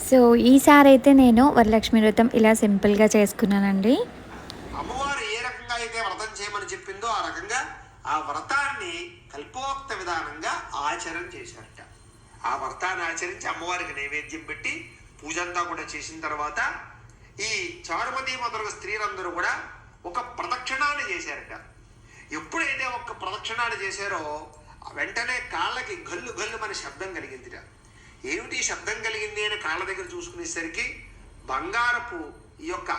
So ఈసారి అయితే నేను వరలక్ష్మి వ్రతం ఇలా సింపుల్గా చేసుకున్నానండి. అమ్మవారు ఏ రకంగా అయితే వ్రతం చేయమని చెప్పిందో ఆ రకంగా ఆ వ్రతాన్ని కల్పోక్త విధానంగా ఆచరణ చేశారట. ఆ వ్రతాన్ని ఆచరించి అమ్మవారికి నైవేద్యం పెట్టి పూజ అంతా కూడా చేసిన తర్వాత ఈ చారుమతి మొదలగు స్త్రీలందరూ కూడా ఒక ప్రదక్షిణాన్ని చేశారట. ఎప్పుడైతే ఒక ప్రదక్షిణాన్ని చేశారో వెంటనే కాళ్ళకి గల్లు గల్లు మన శబ్దం కలిగిందిట. ఏమిటి శబ్దం కలిగింది అని కాళ్ళ దగ్గర చూసుకునేసరికి బంగారపు ఈ యొక్క